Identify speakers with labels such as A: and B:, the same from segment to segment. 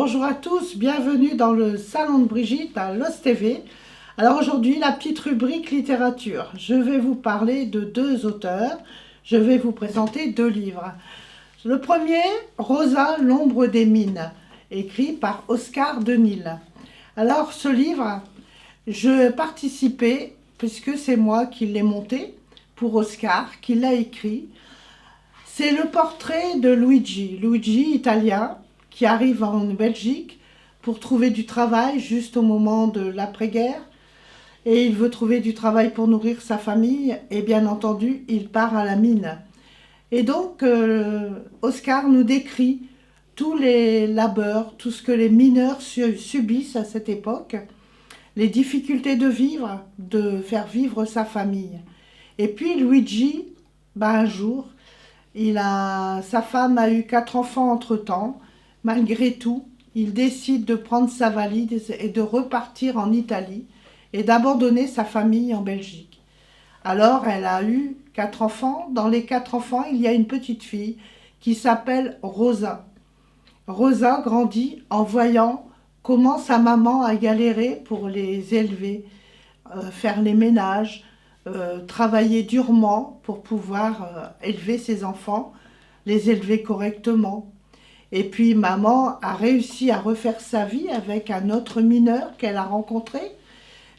A: bonjour à tous, bienvenue dans le salon de Brigitte à Lost TV. Alors aujourd'hui, la petite rubrique littérature. Je vais vous parler de deux auteurs, je vais vous présenter deux livres. Le premier, Rosa, l'ombre des mines, écrit par Oscar Denille. Alors ce livre, je participais, puisque c'est moi qui l'ai monté pour Oscar, qui l'a écrit. C'est le portrait de Luigi, italien, qui arrive en Belgique pour trouver du travail juste au moment de l'après-guerre. Et il veut trouver du travail pour nourrir sa famille et bien entendu, il part à la mine. Et donc, Oscar nous décrit tous les labeurs, tout ce que les mineurs subissent à cette époque, les difficultés de vivre, de faire vivre sa famille. Et puis Luigi, un jour, sa femme a eu 4 enfants entre-temps. Malgré tout, il décide de prendre sa valise et de repartir en Italie et d'abandonner sa famille en Belgique. Alors, elle a eu 4 enfants. Dans les 4 enfants, il y a une petite fille qui s'appelle Rosa. Rosa grandit en voyant comment sa maman a galéré pour les élever, faire les ménages, travailler durement pour pouvoir élever ses enfants, les élever correctement. Et puis maman a réussi à refaire sa vie avec un autre mineur qu'elle a rencontré.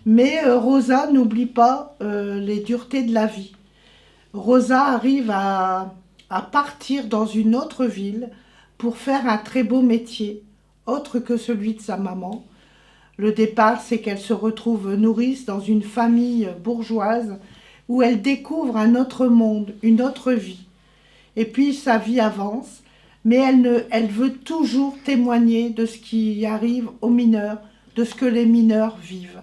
A: Mais Rosa n'oublie pas les duretés de la vie. Rosa arrive à partir dans une autre ville pour faire un très beau métier, autre que celui de sa maman. Le départ, c'est qu'elle se retrouve nourrice dans une famille bourgeoise où elle découvre un autre monde, une autre vie. Et puis sa vie avance. Mais elle veut toujours témoigner de ce qui arrive aux mineurs, de ce que les mineurs vivent.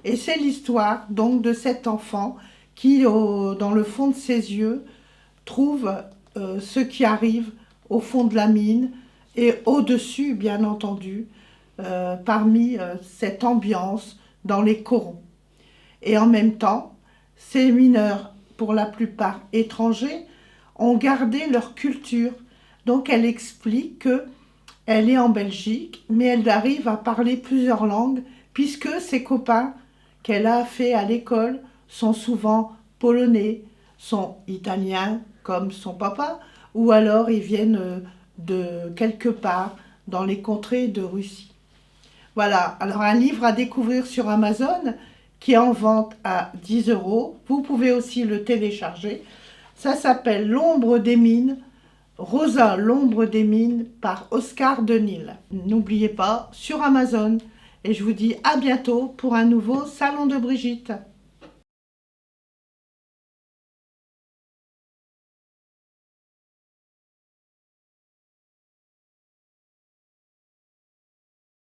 A: Et c'est l'histoire donc de cet enfant qui, dans le fond de ses yeux, trouve ce qui arrive au fond de la mine et au-dessus, bien entendu, parmi cette ambiance dans les corons. Et en même temps, ces mineurs, pour la plupart étrangers, ont gardé leur culture. Donc elle explique qu'elle est en Belgique, mais elle arrive à parler plusieurs langues, puisque ses copains qu'elle a fait à l'école sont souvent polonais, sont italiens comme son papa, ou alors ils viennent de quelque part dans les contrées de Russie. Voilà, alors un livre à découvrir sur Amazon qui est en vente à 10 €. Vous pouvez aussi le télécharger. Ça s'appelle L'ombre des mines. Rosa, l'ombre des mines par Oscar Denille. N'oubliez pas, sur Amazon. Et je vous dis à bientôt pour un nouveau Salon de Brigitte.